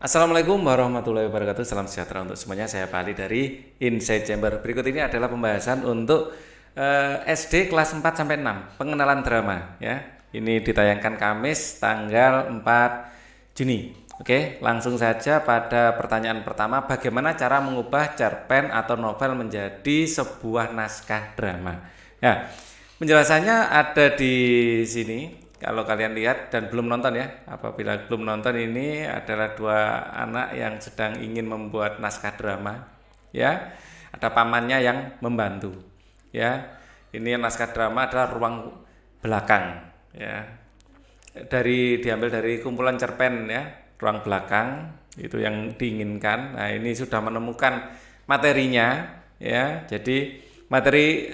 Assalamualaikum warahmatullahi wabarakatuh. Salam sejahtera untuk semuanya. Saya Pak Ali dari Inside Chamber. Berikut ini adalah pembahasan untuk SD kelas 4 sampai 6, pengenalan drama ya. Ini ditayangkan Kamis tanggal 4 Juni. Oke, langsung saja pada pertanyaan pertama, bagaimana cara mengubah cerpen atau novel menjadi sebuah naskah drama? Ya, penjelasannya ada di sini. Kalau kalian lihat dan belum nonton ya, apabila belum nonton, ini adalah dua anak yang sedang ingin membuat naskah drama. Ya, ada pamannya yang membantu. Ya, ini naskah drama adalah ruang belakang. Ya, diambil dari kumpulan cerpen ya, ruang belakang itu yang diinginkan. Nah, ini sudah menemukan materinya ya. Jadi materi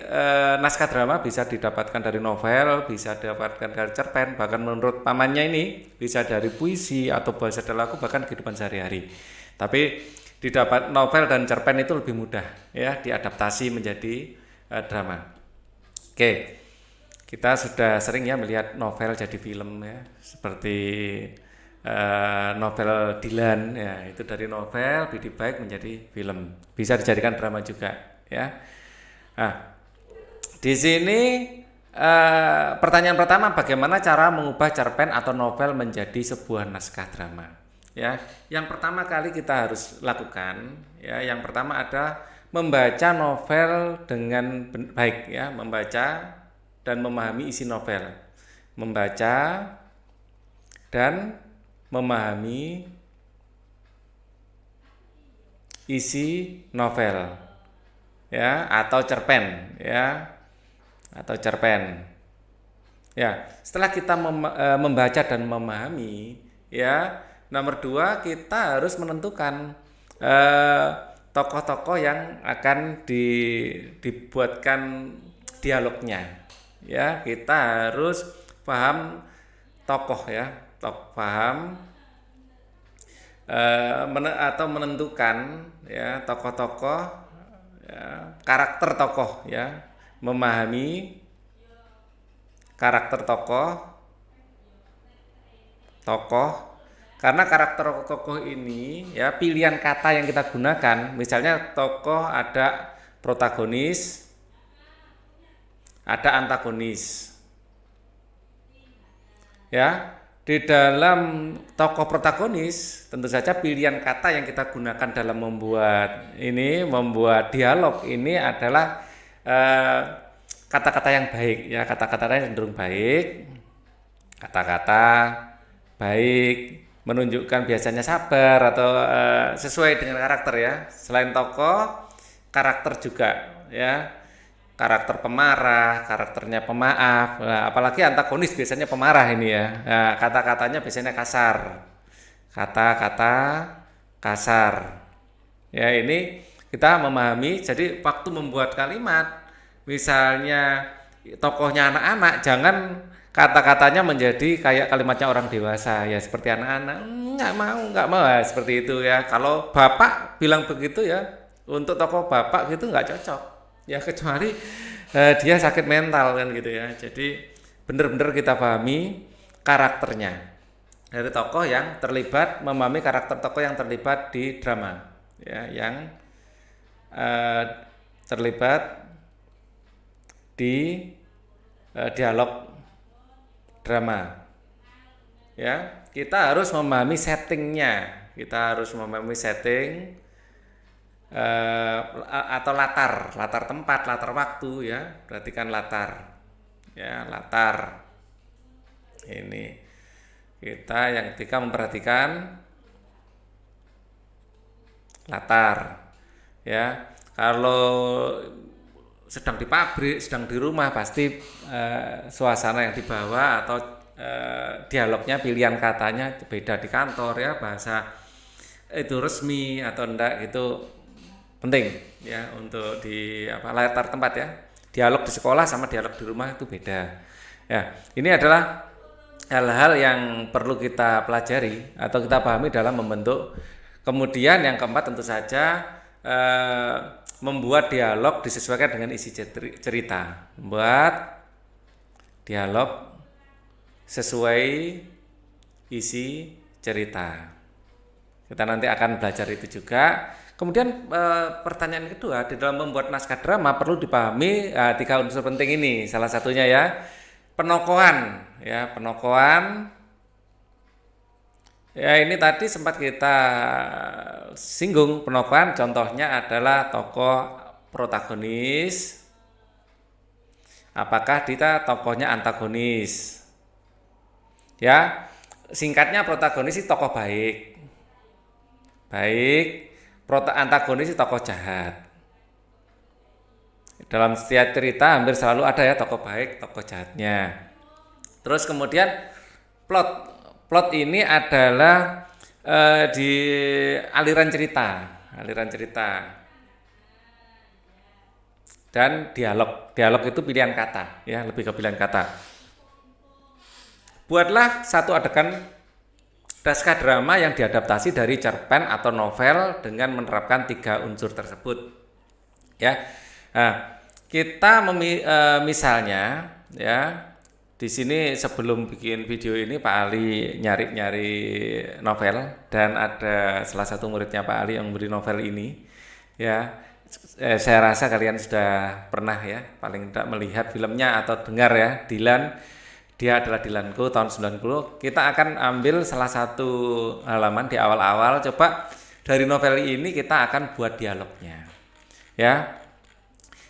naskah drama bisa didapatkan dari novel, bisa didapatkan dari cerpen, bahkan menurut pamannya ini bisa dari puisi atau bahasa dalam bahkan kehidupan sehari-hari. Tapi didapat novel dan cerpen itu lebih mudah ya diadaptasi menjadi drama. Oke, kita sudah sering ya melihat novel jadi film ya, seperti novel Dylan ya, itu dari novel Bidi Baik menjadi film, bisa dijadikan drama juga ya. Nah, di sini pertanyaan pertama, bagaimana cara mengubah cerpen atau novel menjadi sebuah naskah drama? Ya, yang pertama kali kita harus lakukan, ya, yang pertama ada membaca novel dengan baik, ya, membaca dan memahami isi novel, membaca dan memahami isi novel ya atau cerpen ya atau cerpen ya. Setelah kita membaca dan memahami ya, nomor dua kita harus menentukan tokoh-tokoh yang akan dibuatkan dialognya ya. Kita harus paham tokoh ya, paham atau menentukan ya tokoh-tokoh ya, karakter tokoh ya, memahami karakter tokoh karena karakter tokoh ini ya, pilihan kata yang kita gunakan, misalnya tokoh ada protagonis, ada antagonis ya. Di dalam tokoh protagonis tentu saja pilihan kata yang kita gunakan dalam membuat dialog ini adalah kata-kata yang baik ya, kata-kata yang cenderung baik, kata-kata baik, menunjukkan biasanya sabar atau sesuai dengan karakter ya. Selain tokoh, karakter juga ya, karakter pemarah, karakternya pemaaf. Nah, apalagi antagonis biasanya pemarah ini ya. Nah, kata-katanya biasanya kasar, kata-kata kasar ya. Ini kita memahami. Jadi waktu membuat kalimat, misalnya tokohnya anak-anak, jangan kata-katanya menjadi kayak kalimatnya orang dewasa ya, seperti anak-anak, nggak mau ya, seperti itu ya. Kalau bapak bilang begitu ya, untuk tokoh bapak gitu nggak cocok ya, kecuali dia sakit mental kan gitu ya. Jadi benar-benar kita pahami karakternya dari tokoh yang terlibat, memahami karakter tokoh yang terlibat di drama ya, yang terlibat di dialog drama ya. Kita harus memahami settingnya, kita harus memahami setting atau latar tempat, latar waktu ya. Perhatikan latar ya, latar ini kita yang ketika memperhatikan latar ya. Kalau sedang di pabrik, sedang di rumah, pasti suasana yang dibawa atau dialognya, pilihan katanya beda. Di kantor ya, bahasa itu resmi atau enggak, itu penting ya untuk di latar tempat ya. Dialog di sekolah sama dialog di rumah itu beda ya. Ini adalah hal-hal yang perlu kita pelajari atau kita pahami dalam membentuk. Kemudian yang keempat tentu saja membuat dialog disesuaikan dengan isi cerita. Membuat dialog sesuai isi cerita. Kita nanti akan belajar itu juga. Kemudian pertanyaan kedua, di dalam membuat naskah drama perlu dipahami 3 unsur penting ini. Salah satunya ya penokohan, ya penokohan. Ya ini tadi sempat kita singgung penokohan. Contohnya adalah tokoh protagonis. Apakah kita tokohnya antagonis? Ya, singkatnya protagonis itu tokoh baik. Antagonis itu tokoh jahat. Dalam setiap cerita hampir selalu ada ya tokoh baik, tokoh jahatnya. Terus kemudian plot ini adalah di aliran cerita dan dialog itu pilihan kata, ya lebih ke pilihan kata. Buatlah satu adegan naskah drama yang diadaptasi dari cerpen atau novel dengan menerapkan 3 unsur tersebut. Ya, nah, kita misalnya, ya di sini sebelum bikin video ini Pak Ali nyari-nyari novel dan ada salah satu muridnya Pak Ali yang memberi novel ini. Ya, saya rasa kalian sudah pernah ya paling tidak melihat filmnya atau dengar ya Dilan. Dia adalah Dilanku tahun 90. Kita akan ambil salah satu halaman di awal-awal. Coba dari novel ini kita akan buat dialognya. Ya.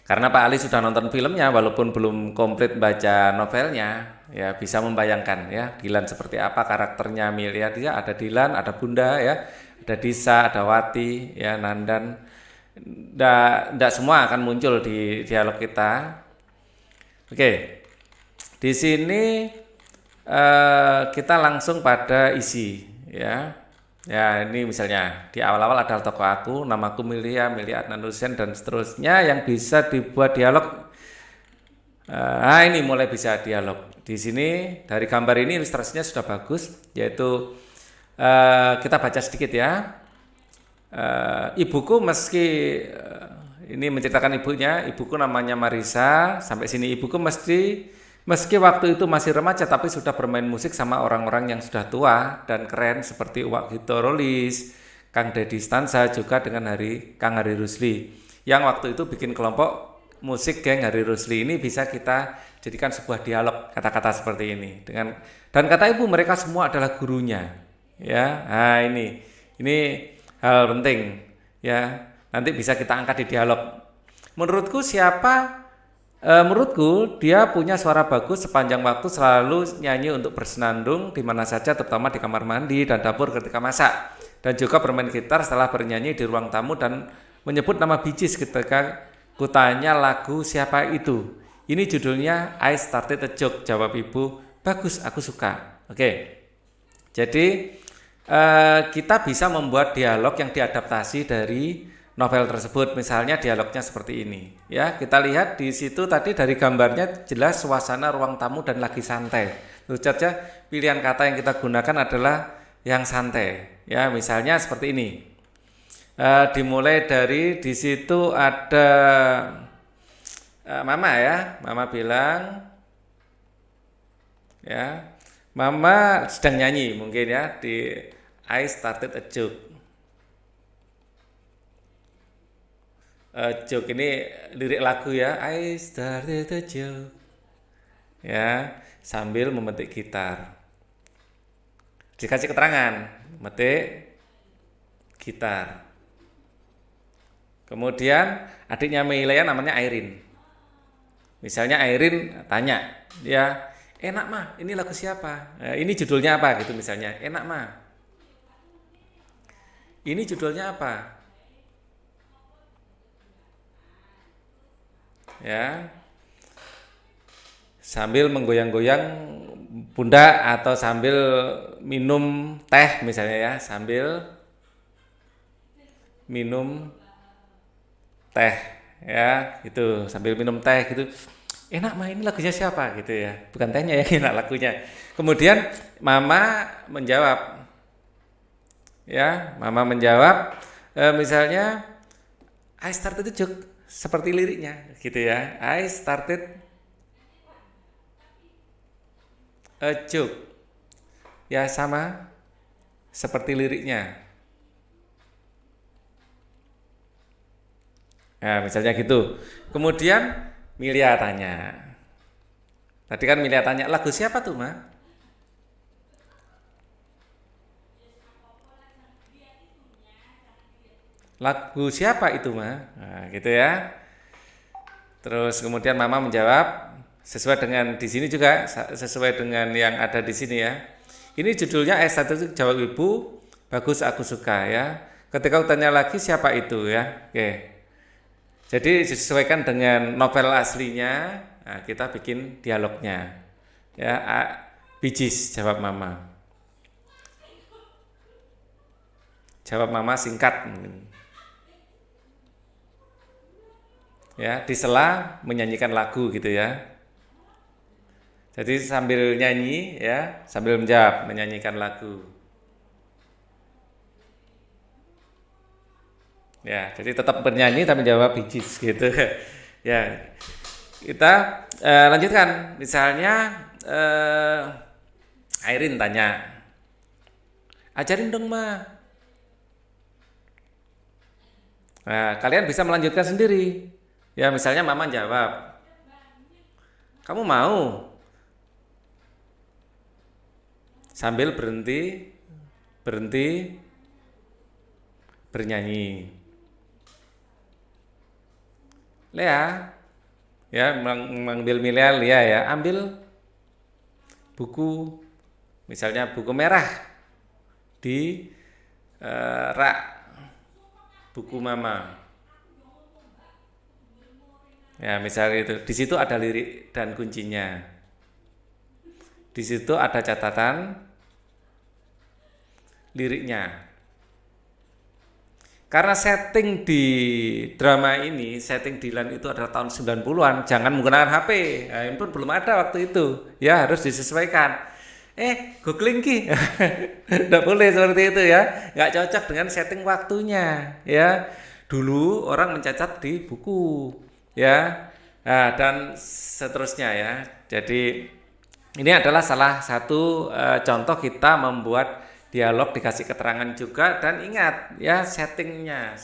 Karena Pak Ali sudah nonton filmnya walaupun belum komplit baca novelnya, ya bisa membayangkan ya Dilan seperti apa karakternya. Milia dia ada Dilan, ada Bunda ya, ada Disa, ada Wati, ya Nandan. Nggak semua akan muncul di dialog kita. Oke. Di sini kita langsung pada isi ya. Ya ini misalnya di awal-awal ada tokoh aku, namaku Milia Adnan Hussein dan seterusnya yang bisa dibuat dialog. Nah ini mulai bisa dialog. Di sini dari gambar ini ilustrasinya sudah bagus, yaitu kita baca sedikit ya. Ibuku meski ini menceritakan ibuku namanya Marisa. Sampai sini ibuku meski waktu itu masih remaja tapi sudah bermain musik sama orang-orang yang sudah tua dan keren seperti Uwak Gito Rolis, Kang Deddy Stanza juga dengan Kang Hari Rusli. Yang waktu itu bikin kelompok musik geng Hari Rusli ini bisa kita jadikan sebuah dialog kata-kata seperti ini dan kata ibu mereka semua adalah gurunya. Ya. Nah, ini hal penting ya. Nanti bisa kita angkat di dialog. Menurutku dia punya suara bagus, sepanjang waktu selalu nyanyi untuk bersenandung di mana saja, terutama di kamar mandi dan dapur ketika masak, dan juga bermain gitar setelah bernyanyi di ruang tamu dan menyebut nama Bee Gees ketika kutanya lagu siapa itu. Ini judulnya I Started a Joke, jawab ibu. Bagus, aku suka. Oke. Jadi kita bisa membuat dialog yang diadaptasi dari novel tersebut. Misalnya dialognya seperti ini ya, kita lihat di situ tadi dari gambarnya jelas suasana ruang tamu dan lagi santai. Tentu saja pilihan kata yang kita gunakan adalah yang santai ya, misalnya seperti ini. Dimulai dari di situ ada mama ya, mama bilang ya, mama sedang nyanyi mungkin ya di I Started a Joke. Joke ini lirik lagu ya, I started a joke ya, sambil memetik gitar. Dikasih keterangan memetik gitar. Kemudian adiknya Meilea namanya Airin. Misalnya Airin tanya dia, enak mah ini lagu siapa, ini judulnya apa gitu misalnya. Enak mah ini judulnya apa ya, sambil menggoyang-goyang pundak atau sambil minum teh misalnya ya, sambil minum teh ya gitu, sambil minum teh gitu. Enak mah ini lagunya siapa gitu ya, bukan tehnya ya, enak lagunya. Kemudian mama menjawab ya, misalnya I started a joke seperti liriknya gitu ya, I started a joke ya, sama seperti liriknya Nah, misalnya gitu. Kemudian Milia tanya. Tadi kan Milia tanya, lagu siapa tuh, Ma? Lagu siapa itu, Ma? Nah, gitu ya. Terus kemudian Mama menjawab sesuai dengan di sini juga sesuai dengan yang ada di sini ya. Ini judulnya S1 itu jawab Ibu, bagus aku suka ya. Ketika aku tanya lagi siapa itu ya. Oke. Jadi disesuaikan dengan novel aslinya, nah, kita bikin dialognya. Ya, Bijis jawab Mama. Jawab Mama singkat. Ya, di sela menyanyikan lagu gitu ya. Jadi sambil nyanyi ya, sambil menjawab menyanyikan lagu. Ya, jadi tetap bernyanyi tapi jawab bijis gitu. Ya, kita lanjutkan. Misalnya Airin tanya, ajarin dong Ma. Nah, kalian bisa melanjutkan sendiri. Ya, misalnya Mama jawab, kamu mau? Sambil berhenti bernyanyi. Lea, ya mengambil Milia, Lea ya, ambil buku, misalnya buku merah di rak buku Mama. Ya, misalnya itu. Di situ ada lirik dan kuncinya. Di situ ada catatan liriknya. Karena setting di drama ini, setting Dilan itu adalah tahun 90-an, jangan menggunakan HP. Nah, handphone belum ada waktu itu. Ya, harus disesuaikan. Googling ki. Nggak boleh seperti itu ya. Nggak cocok dengan setting waktunya, ya. Dulu orang mencatat di buku, ya. Nah, dan seterusnya ya. Jadi ini adalah salah satu contoh kita membuat dialog, dikasih keterangan juga, dan ingat ya settingnya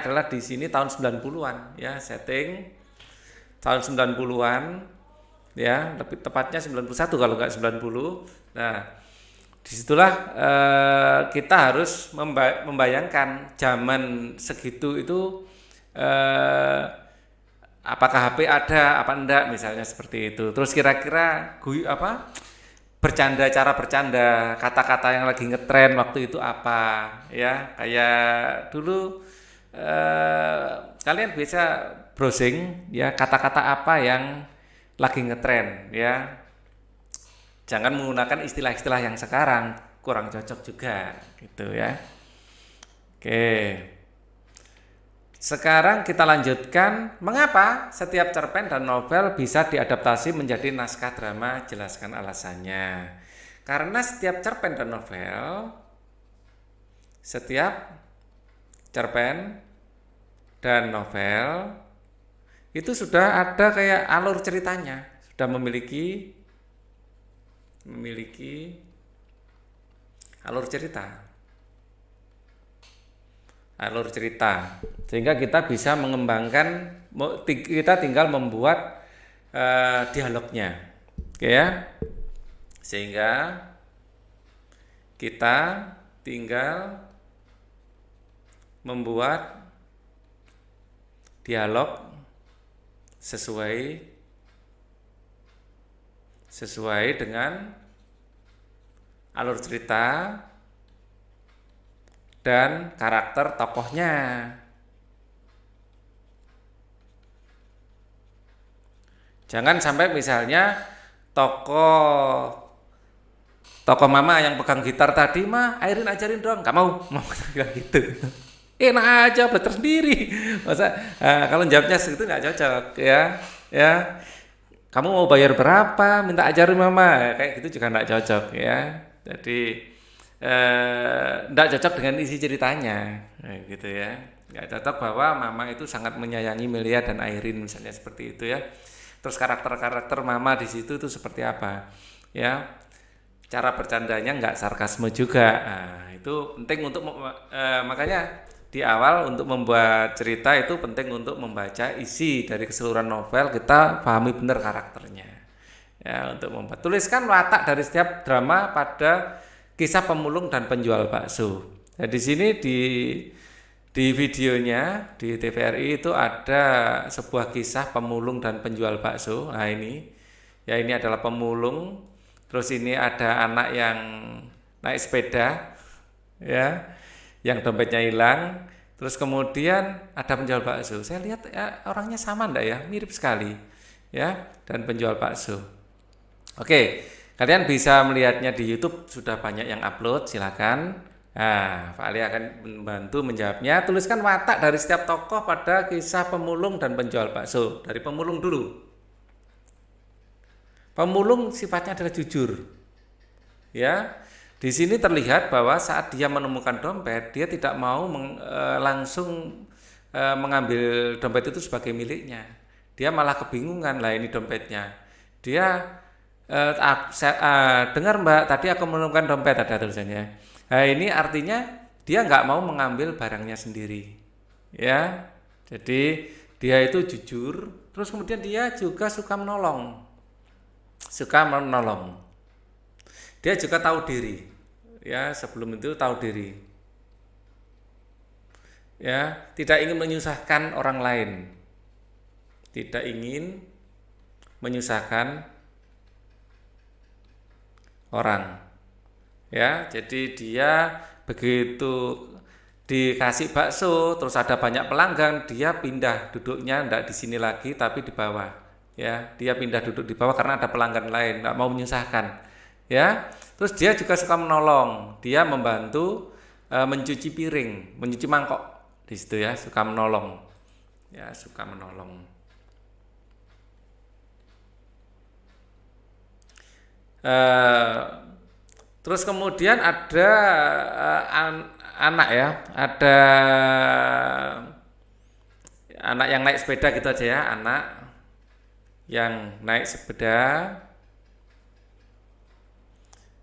adalah di sini tahun 90-an ya, setting tahun 90-an ya, lebih tepatnya 91 kalau nggak 90. Nah, disitulah kita harus membayangkan zaman segitu itu apakah HP ada apa enggak, misalnya seperti itu. Terus kira-kira cara bercanda, kata-kata yang lagi ngetren waktu itu apa ya, kayak dulu kalian bisa browsing ya, kata-kata apa yang lagi ngetren ya, jangan menggunakan istilah-istilah yang sekarang, kurang cocok juga gitu ya. Oke, sekarang kita lanjutkan, mengapa setiap cerpen dan novel bisa diadaptasi menjadi naskah drama, jelaskan alasannya. Karena setiap cerpen dan novel, setiap cerpen dan novel itu sudah ada kayak alur ceritanya, sudah memiliki alur cerita, sehingga kita bisa mengembangkan, kita tinggal membuat dialognya, oke ya, sehingga kita tinggal membuat dialog sesuai dengan alur cerita dan karakter tokohnya. Jangan sampai misalnya tokoh Mama yang pegang gitar tadi, mah Airin ajarin dong, nggak mau bilang gitu. Enak aja belajar sendiri. Masa kalau jawabnya segitu nggak cocok ya. Kamu mau bayar berapa? Minta ajarin Mama, kayak gitu juga nggak cocok ya. Jadi nggak cocok dengan isi ceritanya, gitu ya. Nggak cocok bahwa Mama itu sangat menyayangi Milia dan Airin, misalnya seperti itu ya. Terus karakter Mama di situ itu seperti apa, ya. Cara bercandanya nggak sarkasme juga. Nah, itu penting untuk makanya di awal untuk membuat cerita itu penting untuk membaca isi dari keseluruhan novel, kita pahami benar karakternya. Ya, untuk membuat tuliskan watak dari setiap drama pada kisah pemulung dan penjual bakso. Nah, di sini di videonya di TVRI itu ada sebuah kisah pemulung dan penjual bakso. Nah, ini ya, ini adalah pemulung. Terus ini ada anak yang naik sepeda, ya, yang dompetnya hilang. Terus kemudian ada penjual bakso. Saya lihat ya, orangnya sama enggak ya? Mirip sekali, ya, dan penjual bakso. Oke, kalian bisa melihatnya di YouTube, sudah banyak yang upload, silakan. Nah, Pak Ali akan membantu menjawabnya. Tuliskan watak dari setiap tokoh pada kisah pemulung dan penjual bakso. Dari pemulung dulu. Pemulung sifatnya adalah jujur. Ya, di sini terlihat bahwa saat dia menemukan dompet, dia tidak mau langsung mengambil dompet itu sebagai miliknya. Dia malah kebingungan, lah ini dompetnya. Dia dengar Mbak, tadi aku menemukan dompet, ada tulisannya. Nah, ini artinya dia nggak mau mengambil barangnya sendiri. Ya, jadi dia itu jujur. Terus kemudian dia juga suka menolong. Dia juga tahu diri. Ya, sebelum itu tahu diri. Ya, tidak ingin menyusahkan orang lain. Tidak ingin menyusahkan orang. Ya, jadi dia begitu dikasih bakso terus ada banyak pelanggan, dia pindah duduknya enggak di sini lagi tapi di bawah. Ya, dia pindah duduk di bawah karena ada pelanggan lain, enggak mau menyusahkan. Ya, terus dia juga suka menolong, dia membantu mencuci piring, mencuci mangkok di situ ya, suka menolong. Ya, suka menolong. Terus kemudian ada anak ya, ada anak yang naik sepeda gitu aja ya, anak yang naik sepeda.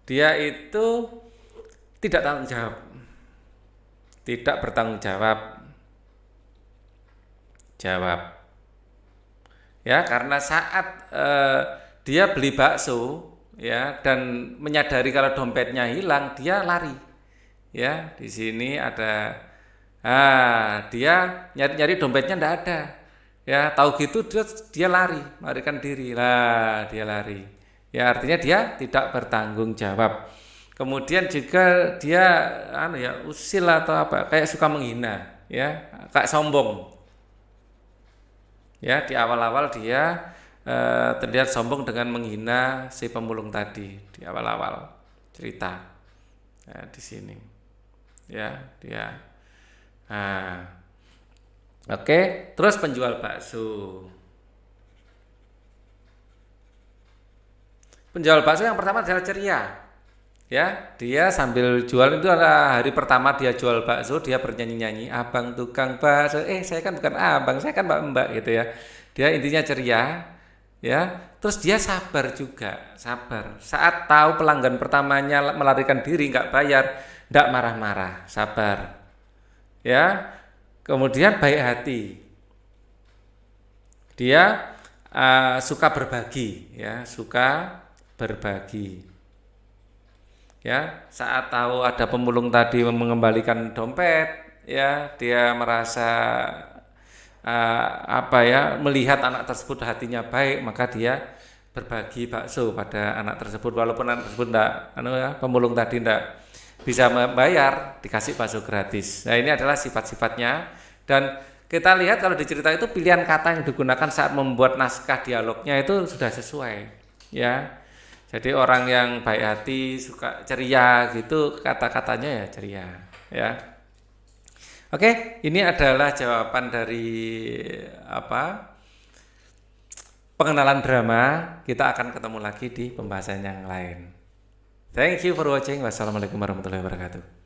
Dia itu tidak tanggung jawab, tidak bertanggung jawab, ya, karena saat dia beli bakso, ya, dan menyadari kalau dompetnya hilang, dia lari, ya. Di sini ada, dia nyari dompetnya enggak ada, ya, tahu gitu dia lari, melarikan diri, lah dia lari. Ya, artinya dia tidak bertanggung jawab. Kemudian juga dia usil atau apa, kayak suka menghina, ya, kayak sombong. Ya, di awal-awal dia terlihat sombong dengan menghina si pemulung tadi di awal-awal cerita. Ya, di sini. Ya, dia. Nah, oke, terus penjual bakso. Penjual bakso yang pertama adalah ceria. Ya, dia sambil jual itu adalah hari pertama dia jual bakso, dia bernyanyi-nyanyi, "Abang tukang bakso, saya kan bukan abang, saya kan mbak-mbak," gitu ya. Dia intinya ceria, ya. Terus dia sabar juga, sabar. Saat tahu pelanggan pertamanya melarikan diri nggak bayar, nggak marah-marah, sabar. Ya. Kemudian baik hati. Dia suka berbagi, ya, suka berbagi. Ya, saat tahu ada pemulung tadi mengembalikan dompet, ya, dia merasa melihat anak tersebut hatinya baik, maka dia berbagi bakso pada anak tersebut, walaupun anak tersebut pemulung tadi enggak bisa membayar, dikasih bakso gratis. Nah, ini adalah sifat-sifatnya, dan kita lihat kalau di cerita itu pilihan kata yang digunakan saat membuat naskah dialognya itu sudah sesuai, ya. Jadi orang yang baik hati, suka ceria gitu, kata-katanya ya ceria, ya. Oke, ini adalah jawaban dari pengenalan drama. Kita akan ketemu lagi di pembahasan yang lain. Thank you for watching. Wassalamualaikum warahmatullahi wabarakatuh.